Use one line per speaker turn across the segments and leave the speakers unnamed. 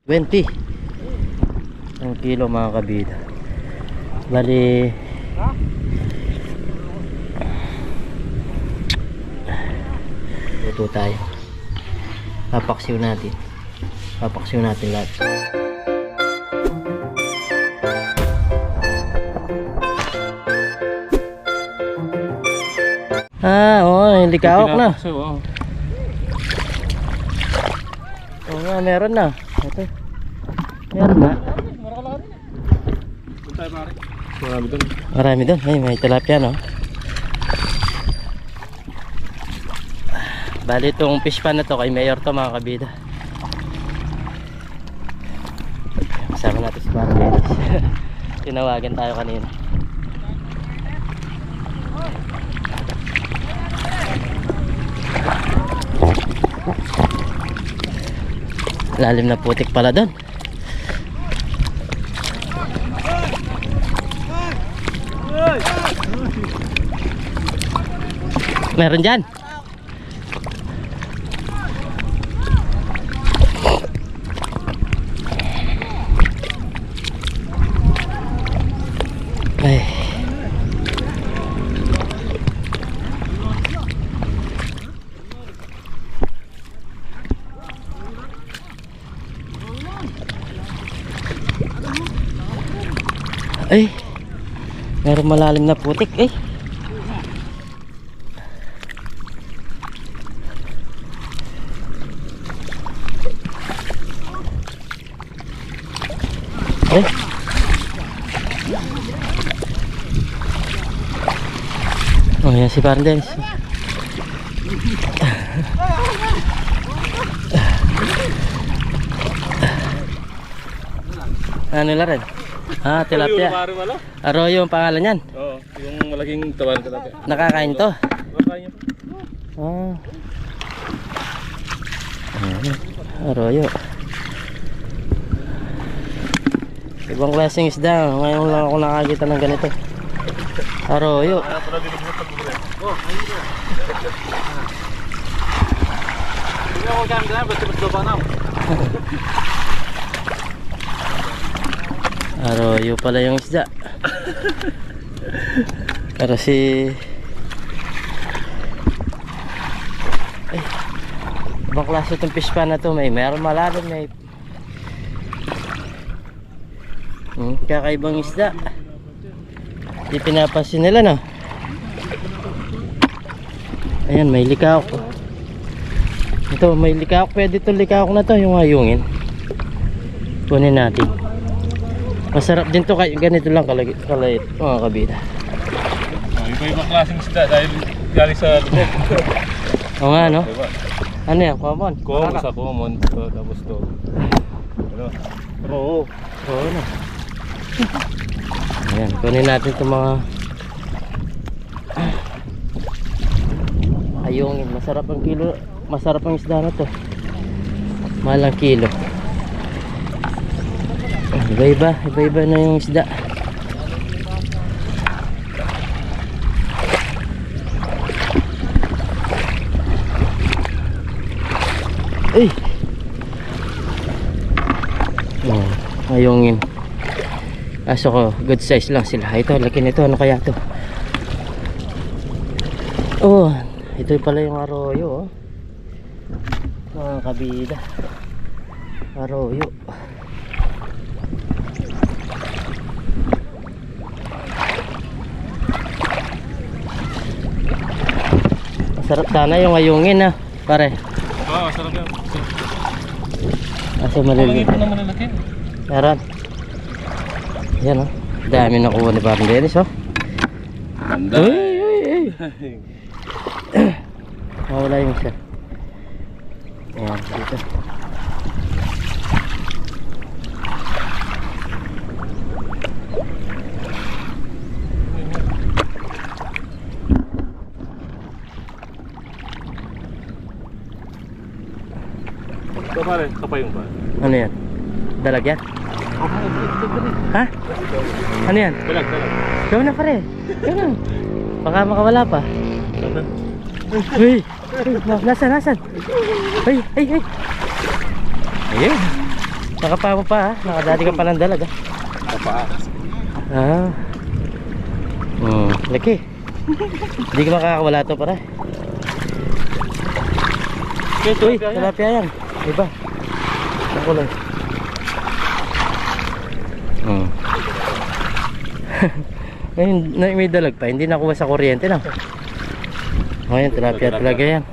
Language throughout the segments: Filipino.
20 ang kilo mga kabida. Bali luto tayo. Papaksiw natin lahat. Oo, hindi kaok na. Oo nga, meron na. Ito. Meron na. Marami doon. Ay, may tilapia, no? Bali itong fish pan na to kay Mayor to mga kabida. Kasama natin si Parang Dennis. Tinawagan tayo kanina. Lalim na putik pala doon. Meron dyan. Ay. Ay. Meron malalim na putik eh. Oh, yan si Parang Dennis. Ano nila rin? Tilapia. Arroyo ang pangalan yan.
Oo, yung malaking tawan tilapia.
Nakakain to.
Nakakain
niya. Arroyo. Ibang klaseng isda. Ngayon lang ako nakakita ng ganito. Arroyo. Arroyo pala yung isda. Pero si ibang klase itong fish pan na to. Meron malalim, may kakaibang isda. Di pinapansin nila, no? Ayan, may likaok. Ito, may likaok. Pwede itong likaok na to, yung ayungin. Kunin natin. Masarap din to, ganito lang kalait mga kabida.
Iba-ibang klaseng isda dahil galing sa lubog.
Oo nga, no? Ano yan? Common?
Common sa common. Tapos to ano? Oo.
Oo na. Ayan, kunin natin itong mga ayungin. Masarap ang kilo. Masarap ang isda na to. Mahal ang kilo. Iba-iba na yung isda. Ay! Ayungin. Aso ko, good size lang sila. Ito, laki nito. Ano kaya to? Oh, ito pala yung arroyo, oh. Mga kabida. Arroyo. Masarap sana yung ayungin, pare.
Oo, masarap yan.
Aso maliliit.
Maliliit na malalaki.
Meron. Yan, oh. Dami nakuha ni Parang Dennis, oh.
Ganda.
Uy. Mawala yung isa. Ayan, dito.
Ito pare, kapayong ba?
Ano yan? Dalag yan? Ha? Ano yan?
Dalag.
Gawin na pare. Gawin na. Baka makawala pa. Uy! Nasaan? Ay! Ayun! Nakapa mo pa ha? Nakadali ka pa ng dalag ha?
Kapaa.
Ah. Laki. Hindi ka makakawala to para. Uy, tilapia yan. Iba. Ako lang. Ngayon, may dalag pa. Hindi nakuha sa kuryente na. Ngayon, tilapia talaga yan.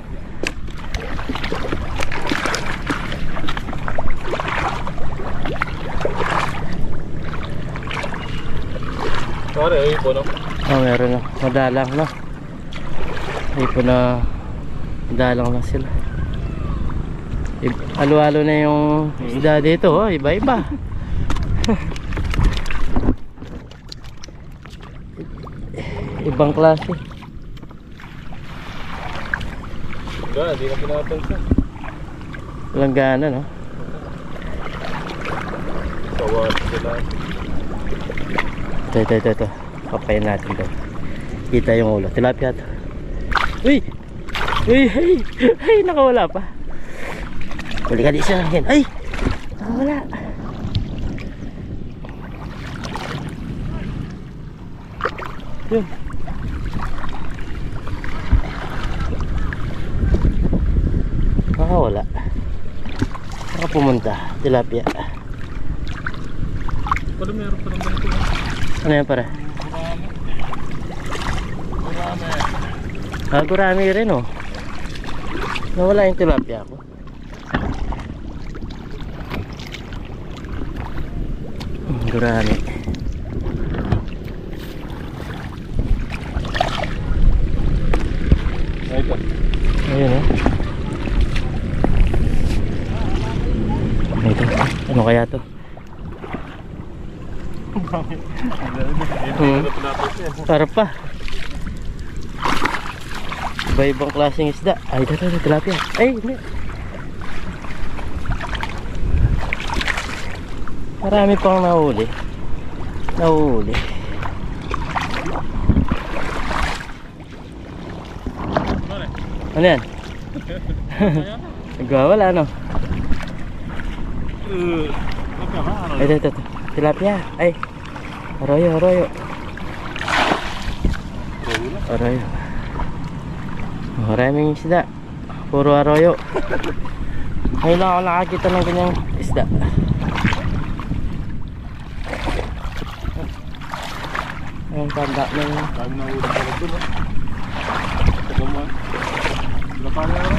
Pare, ayun po, no?
Oh, meron na. Madalang na. Hindi po na madalang na sila. Halo-halo na yung isda dito. Oh, iba-iba. Ibang klase.
Wala, di na pinapansin.
Walang gana, no?
Sawa sila.
Ito. Papayin natin ito. Kita yung ulo. Tilapia ito. Uy! Ay, nakawala pa. Huli ka di isa lang yan. Ay! Nakawala. Yun. Nakawala. Saka pumunta. Tilapia.
Pero meron pa naman ito.
Ano yan para?
Gurame.
Gurami rin oh. Nawala yung tilapia ko. Gurami.
Ito.
Ayun oh. Ito. Ano kaya to? Para pa. Iba-ibang klaseng isda. Ay, ito, tilapia. Ay, hindi. Marami pang nahuli. Ano yan? Nagwawala, no? Ito. Tilapia. Ay. Arroyo. Maraming isda. Puro arroyo. Ngayon lang ako nakakita ng ganyang isda. Ang tanda na yun.
Dami na ulit pala ito, no? Pagkamuan. Wala pa na yun.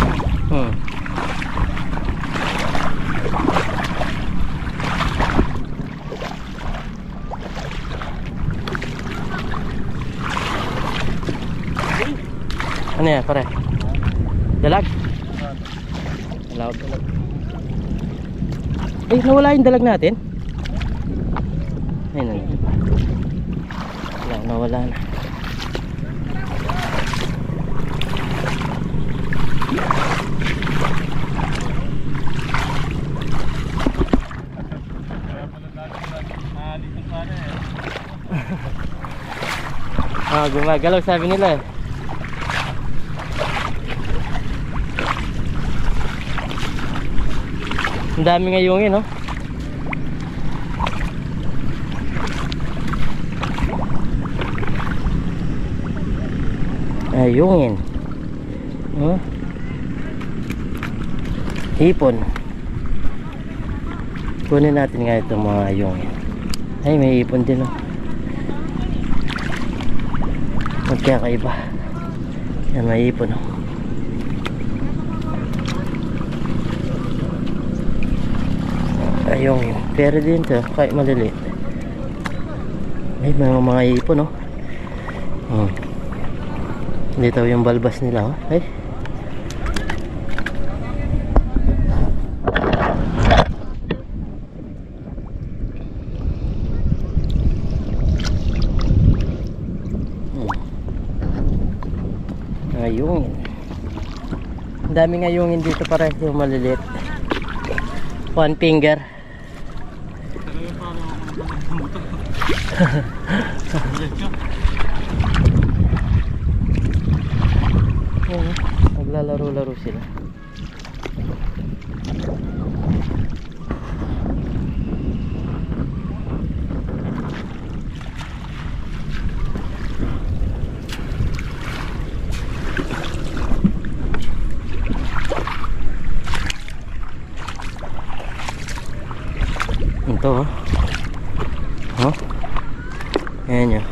Ano yan, pare? Dalag? Dalag. Eh, nawala yung dalag natin? Ayun na. Nawala na. Gumagalaw sabi nila eh. Ang dami ngayongin, no? Ayungin. Oh. Hipon. Kunin natin nga itong mga ayungin. Ay, may hipon din, no? Magkakaiba. Yan, may hipon, no? Ayungin. Pero din to, kahit maliliit. Ay, mga hipon, no? Dito yung balbas nila, oh. Ay. Ngayungin. Ang daming ngayungin dito para yung maliliit. One finger. Naglalaro-laro sila. Ito oh. Oh. Ayan yun.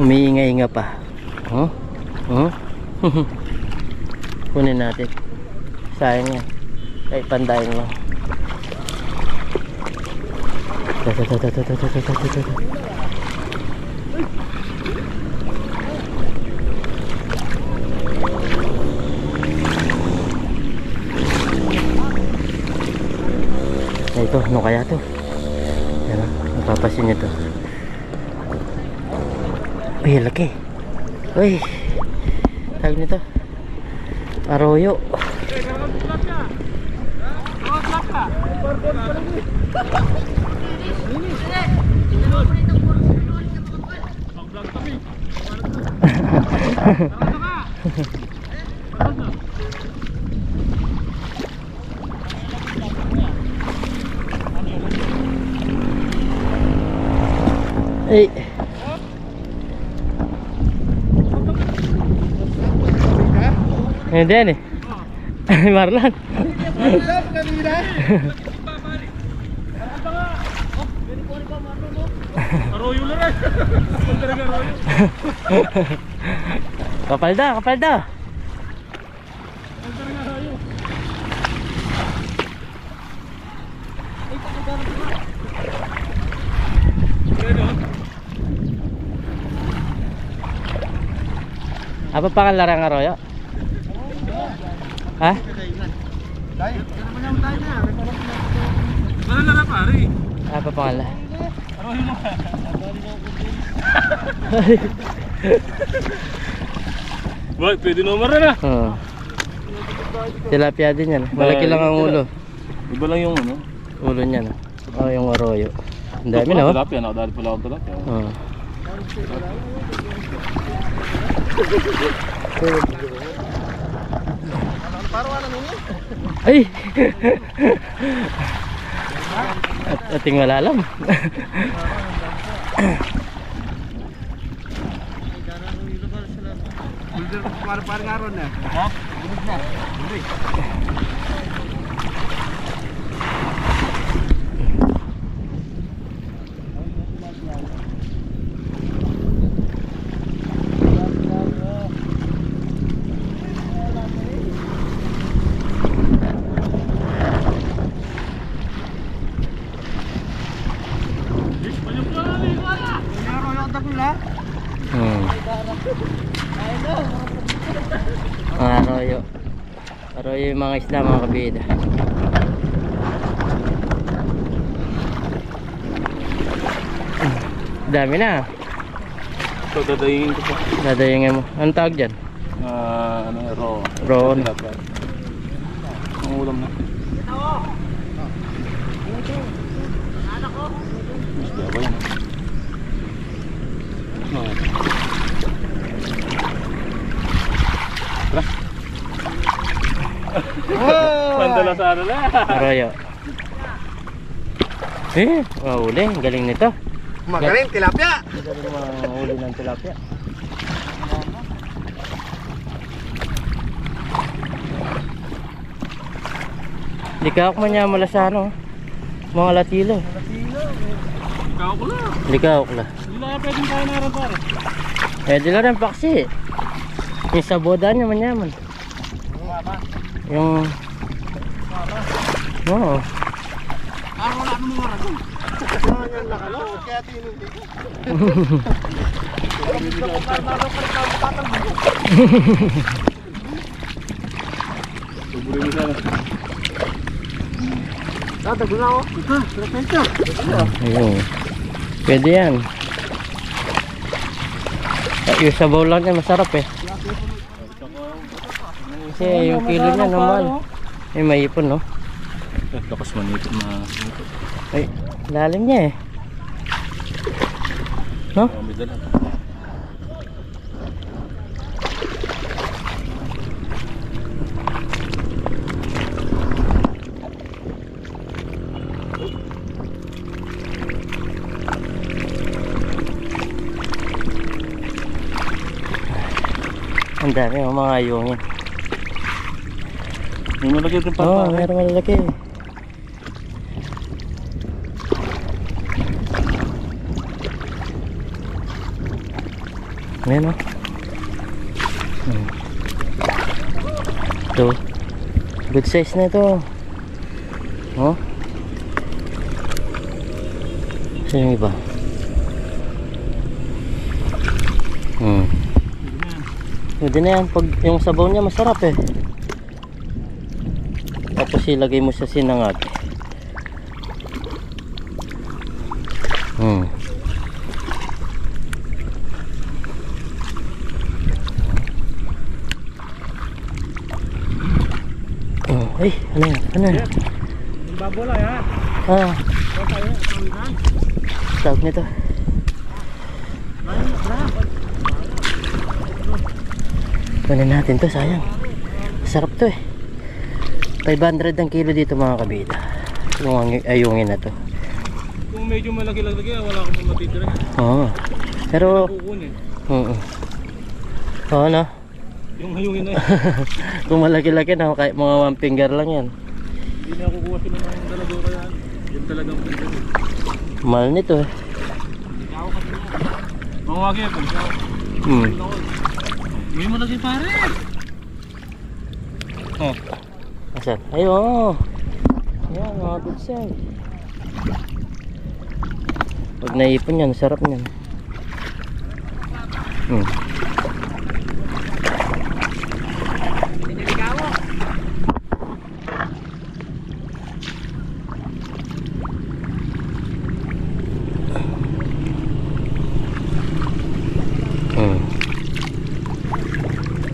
Umiinga-inga pa. Oh. Oh. Kunin natin. Sayang yan. Ay, pandayin lang. Ito, ano kaya to? Yan, napapasin nyo to. Uy, laki. Uy, tawag nito Arroyo. Ay. Hindi yan eh. Marlan.
Arroyo lang eh. Talaga arroyo.
Kapalda, kapalda. Apa pa larang arroyo? Ha?
Mana na pare?
Apa pangala?
Arroyo mo. Boy, pwede naman rin ah.
Oo. Tilapia din yan. Malaki lang ang ulo.
Iba lang yung ano.
Ulo niya no. Oh, yung arroyo. Ang dami no.
Tilapia, nakadali pala ako tilapia.
Oo. Ay! Ating malalam.
Par ngaron na. Ha? Bulig na. Bulig.
Arroyo. Arroyo yung mga isda mga kabida. Dami na.
So dadayingin ko pa.
Dadayingin mo. Anong tawag dyan?
Ano,
Roon.
Ang ulam na. Isda ba yun? Pandala sa ano na.
Arroyo. Mahuli. Galing nito.
Magaling, tilapia.
Galing mahuli ng tilapia. Likaw ko man niya mula sa ano. Mga latilo.
Ikaw ko lang.
Likaw ko la.
Hindi na pwedeng tayo na rin pare.
Pwede lang rin paksi. Yung sabodan niya man yaman. Yung... Oo.
Ako wala namang maragon. Yan nakalo, kaya tinindi ko.
Suburin mo sana.
Tatago na ako. Ito, perfecto.
Ayun. Pwede yan. Yung sabaw lang niya masarap eh. Kasi yung kilo niya normal. Eh maipon no.
Lakas manipot na.
Ay, lalim niya eh. No?
May dala.
Ang dami mga ayungin.
May malaki rin pa.
Oo, meron malalaki. Ayan o. Ito. Good size na ito. Oh. Saan yung iba? Pwede na yan. Pag yung sabaw niya masarap eh. Tapos ilagay mo sa sinangag. Ay, ano yan? Ano yan?
Yung babola yan.
Ah,
Huwag tayo, tawigan.
tawag nito. Kunin natin to, sayang. Sarap to eh. 500 ang kilo dito mga kabida. Yung ayungin na to.
Kung medyo malaki-laki, wala akong matitira.
Oo. Pero,
Kukunin.
oo no?
Yung hayungin na yun.
Kung malaki-laki na, kahit mga 1 finger lang yan.
Hindi na kukuha sila ng daladora yan. Yun talagang pinto.
Mahal nito eh.
Ikaw kasi yan. Mawagi ako. Hindi mo lagi pare. Oh.
Asan? Ay, oo. Yan, mga good size. Pag naipon yan, sarap yan.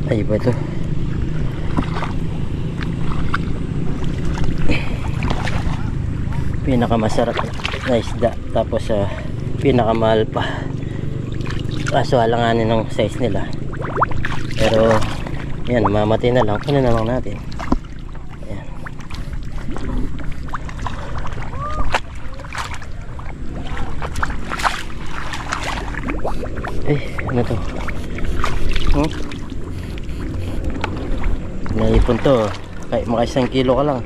Ay, iba ito. Pinakamasarap na isda. Tapos pinakamahal pa. Kaso alanganin ng size nila. Pero yan, mamatay na lang. Kunin na lang natin. Ayan. Ano to? Naipon to. Kahit maka 1 kilo ka lang.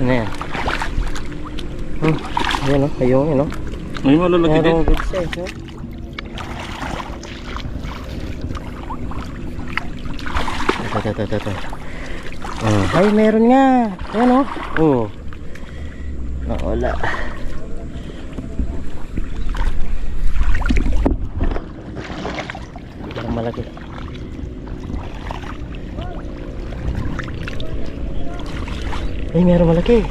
Ano yan? Ayan o, ayun o.
May malalaki din.
Merong good size o. Ito. Ay, meron nga. Ayan o. Wala. Parang malaki. Ay, meron malaki.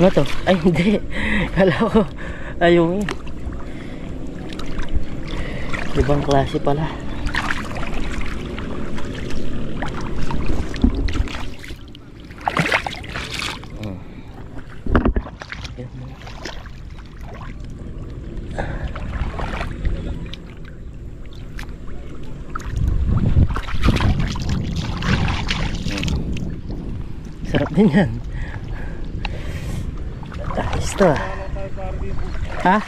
Ano to? Ay, hindi. Kala ko ayun. Ibang klase pala. Sarap din yan. Ayos to ah. Ha?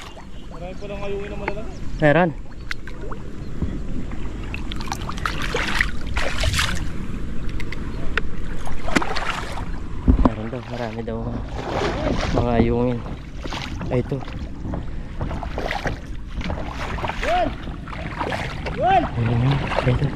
Marami pa lang hayungin na malalaki.
Meron. Meron daw, marami daw mga ayungin. Ay ito. Ay ito.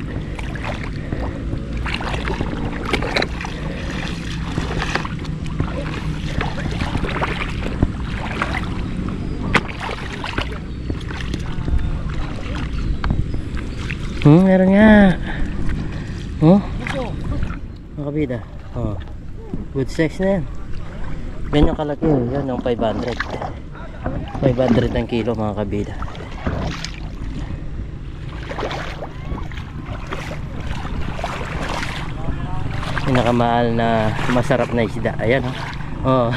Meron nga. Makabida. Good size na yan. Ganyan kalaki. Yan yung 500. 500 ang kilo mga kabida. Pinakamahal na masarap na isda. Ayan o.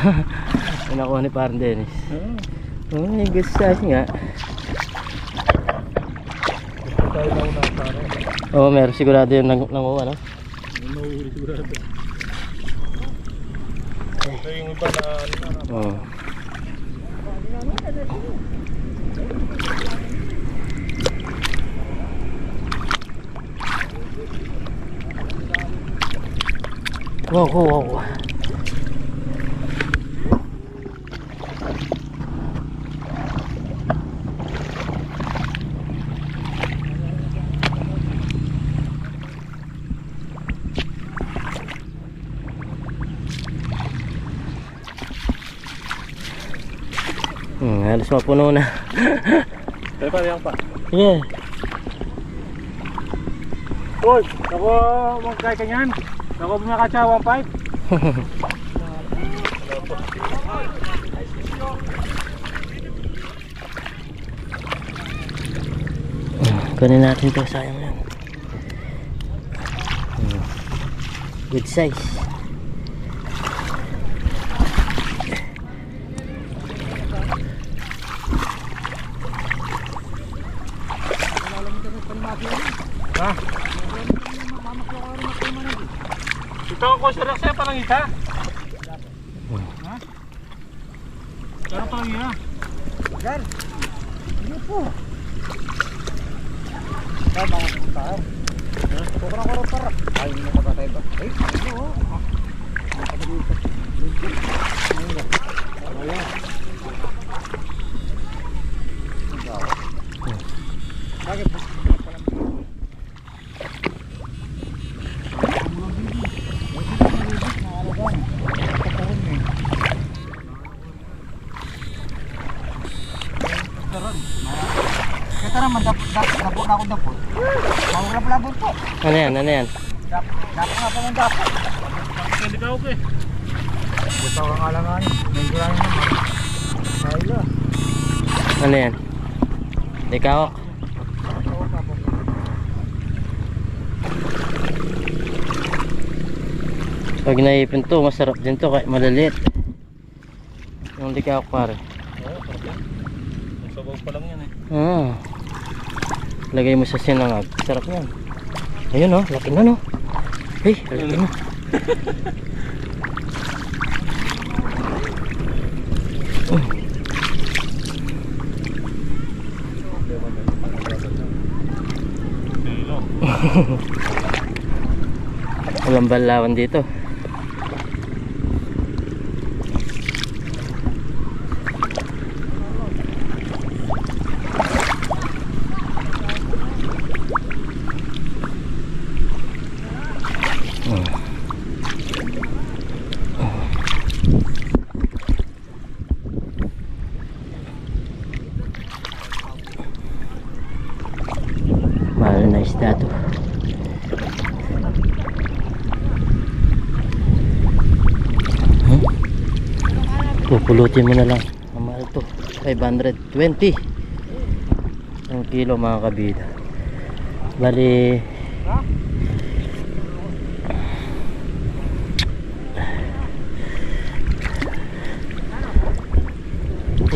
Pinakuha ni Parang Dennis. May good size nga. Meron sigurado yung nanguha, no?
Nahuhuli sigurado. Ito yung iba na
Wow, wow, wow. Halos mapuno na.
Tayo pa, yan pa.
Yeah.
Uy, ako magkaya ka niyan. Ako bumakatsa 1.5.
Kunin natin to, sayang yan. Good size.
Ha? Ito ako sa laksa parang isa. Ha? Parang parang iya.
Gar. Hindi po. Tama ko punta. Sobrang korupar. Ay, hindi na patay ba? Ay, ano? Bakit? Kaya naman, dapot na ako dapot. Mawalap-labot po.
Ano yan? Ano yan?
Dapot nga pa ng dapot.
Hindi ka okay.
Gusto ko nga lang nga. Medyo lang naman. Kaya.
Ano yan? Likawak. Pag naipin to, masarap din to kahit maliliit. Yung likawak pare.
Oo, parang. Sabaw pa lang yan eh.
Lagay mo sa sinangag. Sarap yan. Ayun oh, laki na no. Hey, laki na. Walang balawan dito. Mahal na isda to. Pupulutin mo na lang. Ang mahal to, 520 ang kilo mga kabida. Bali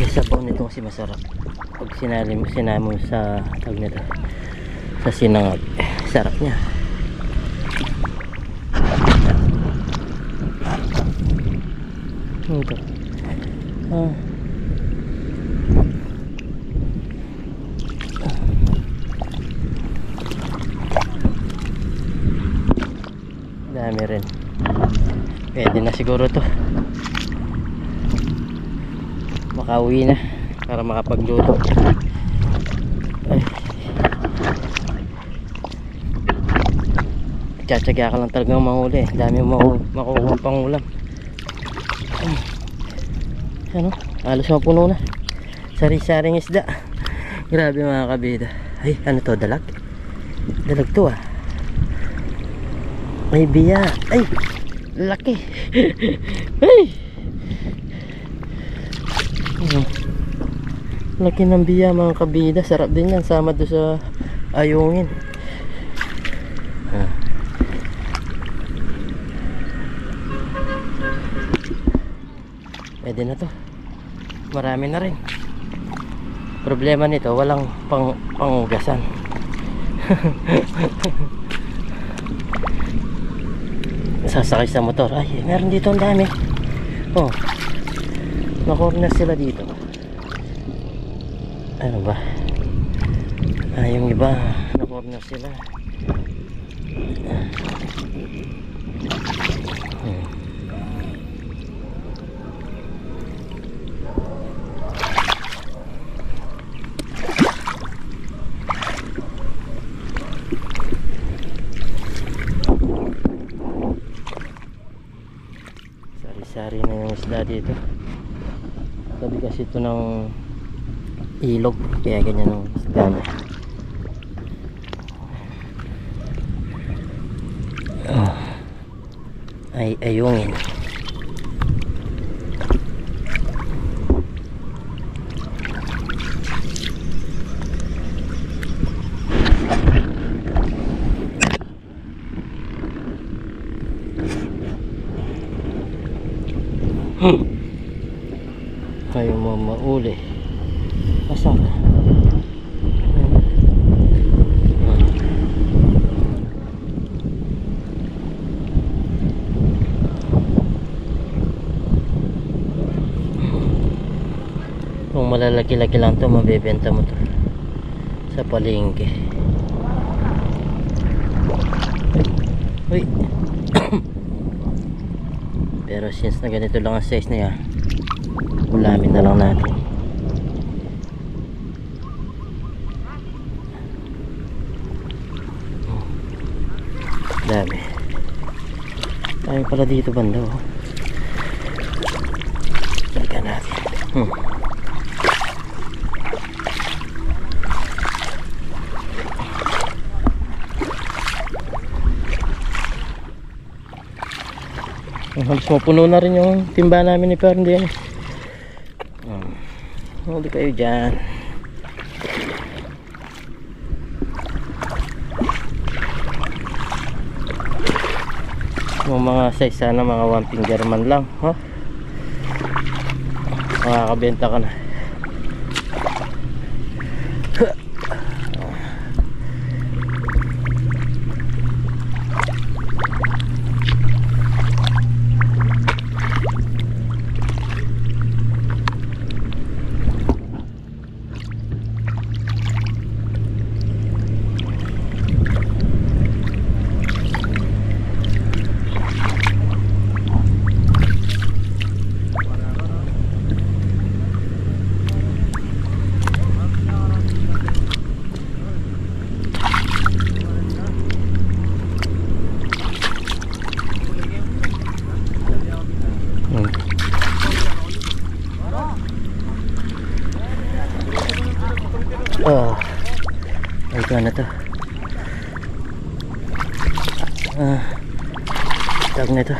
isa po nito kasi masarap pag sinamo sa tag nito sa sinangag. Sarap niya. Ito. Dami rin. Pwede na siguro to. Makauwi na para makapagluto. Ay. Tsatsaga ka lang talagang mahuli. Dami makukuha pang ulam. Ano? Halos mapuno na. Sari-saring isda. Grabe mga kabida. Ay, ano to? Dalag? Dalag to ah. May biya. Ay! Laki! Ay! Laki ng biya mga kabida. Sarap din yan. Sama doon sa ayungin. Pwede na to. Marami na rin. Problema nito, walang pangugasan. Sasakay sa motor. Ay, meron dito ang dami. Oh. Na-corner sila dito. Ano ba? Yung iba na-corner sila. Sari-sari na yung isda dito. Tabi kasi ito ng ilog, kaya ganyan ang isda niya. Ay ayungin. Ayaw mo mauli. Asan ka? Kung malalaki-laki lang to, mabibenta mo to sa palengke. Uy. Pero since na ganito lang ang size niya, ulamin na lang natin. Dami. Dami pala dito banda, oh. Balikan natin. Halos mapuno na rin yung timba namin ni Parang Diyan. Huli kayo dyan. Yung mga size sana mga 1 finger man lang, huh? Makakabenta ka na. Oh, ito na to. Tag na to.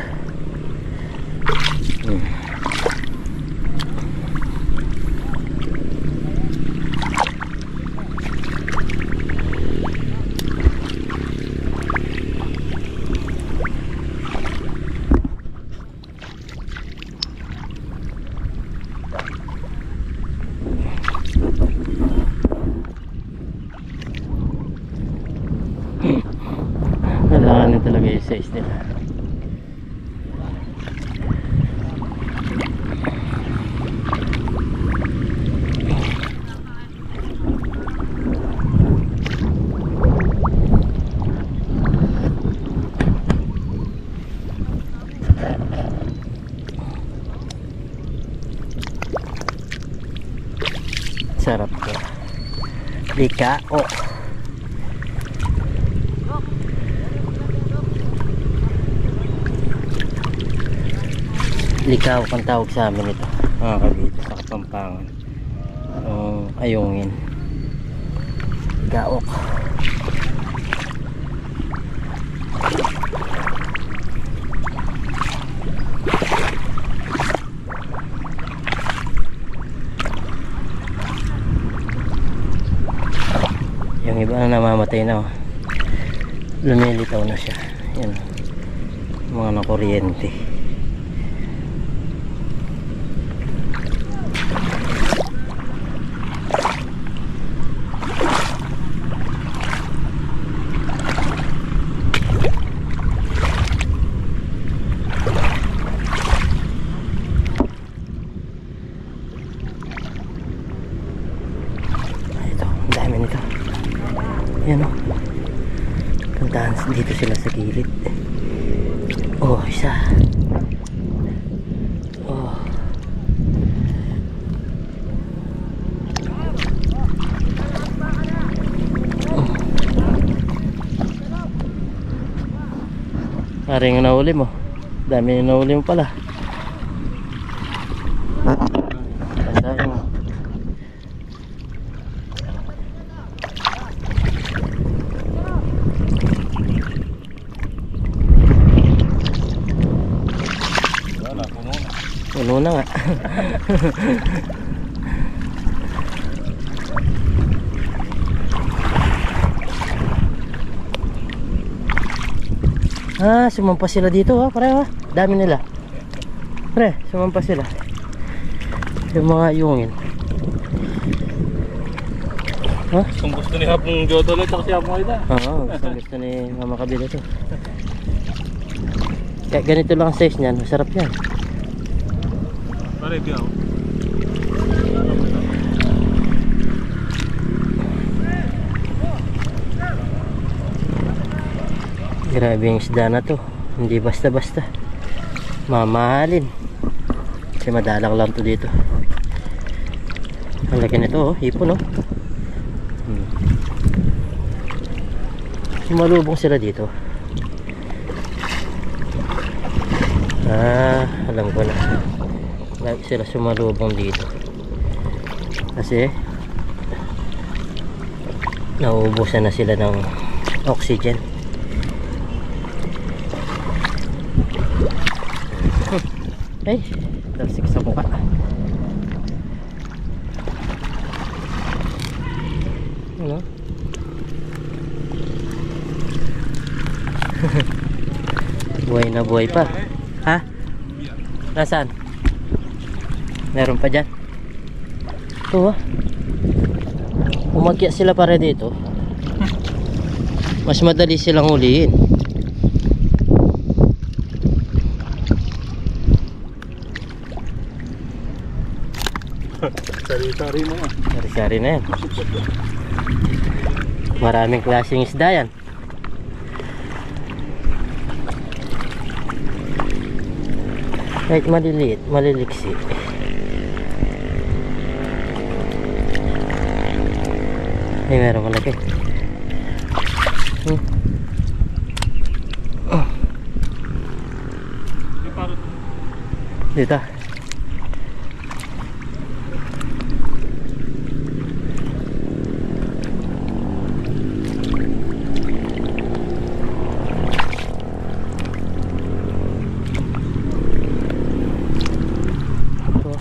Kailangan talaga yung size nila. Sarap to. Likao. Likaw ang tawag sa amin ito, mga kabito, sa Kapampangan. Ayungin. Gaok. Yung iba na namamatay na, oh. Lumilitaw na siya. Yan, mga nakuryente. Yan, o. Puntahan dito sila sa gilid. Oh, isa. Oh. Paring nahuli mo. Dami yung nahuli mo pala. Tandain mo.
Wala, puno na.
Puno na nga. Ah, sumampa sila dito ha, pareho ha. Dami nila. Pre, sumampa sila. Yung mga yungin. Ha?
Kung gusto ni Hapong Jodolo at si Hapong Aida.
Oo, gusto ni Mama Kabila to. Kaya ganito lang ang size niyan, masarap yan.
Pare, diyaw.
Grabe yung isda na to. Hindi basta-basta. Mamahalin. Kasi madalang lang to dito. Ang laki nito oh, hipon oh. Sumalubong sila dito. Ah, alam ko na. Lagi sila sumalubong dito. Kasi nauubusan na sila ng oxygen. Ay, dalsik sa mukha. Ano? Buhay na buhay pa. Ha? Nasaan? Meron pa dyan? Ito ah. Umagya sila para dito. Mas madali silang huliin.
Sari-sari mo nga.
Sari-sari na yan. Maraming klaseng isda yan. Kahit maliliit, maliliksi. Ay, meron malaki. Dito.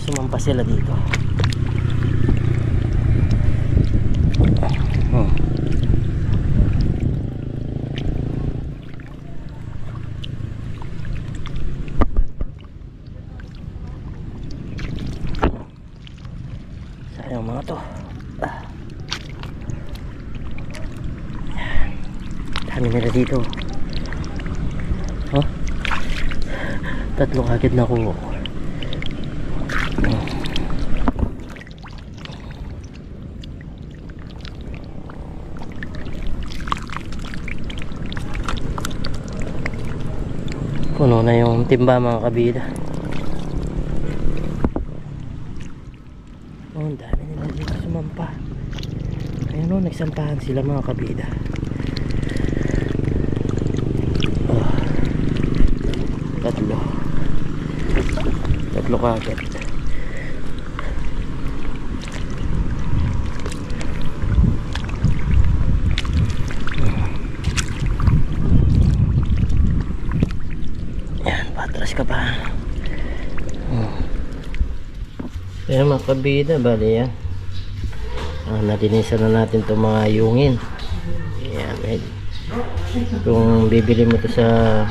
Sumampa sila dito. Sayang mga to. Dami nila dito. Oh, tatlong agad na kuha. Puno na yung timba mga kabida. Oh, ang dami nila dito sumampa. Ayun o, nagsampahan sila mga kabida. Oh, tatlo kagad. Patras ka pa. Ayan mga kabida, bali yan. Nadinisan na natin itong mga yungin. Ayan, kung bibili mo ito sa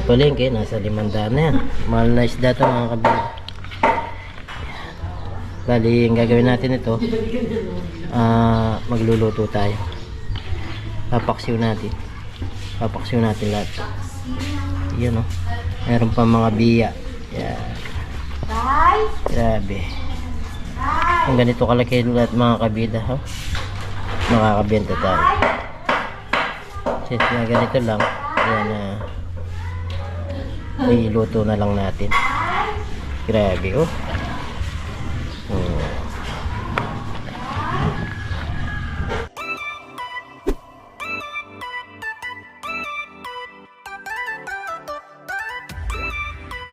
palengke, nasa 500 na yan. Mahal na isda ito mga kabida. Bali, yung gagawin natin ito, magluluto tayo. Papaksiw natin lahat. Yan o. Meron pa mga biya. Yan. Grabe. Kung ganito kalaki lahat mga kabida, ha? Makakabenta tayo. Since na ganito lang, yan Iluto na lang natin. Grabe oh. Oh.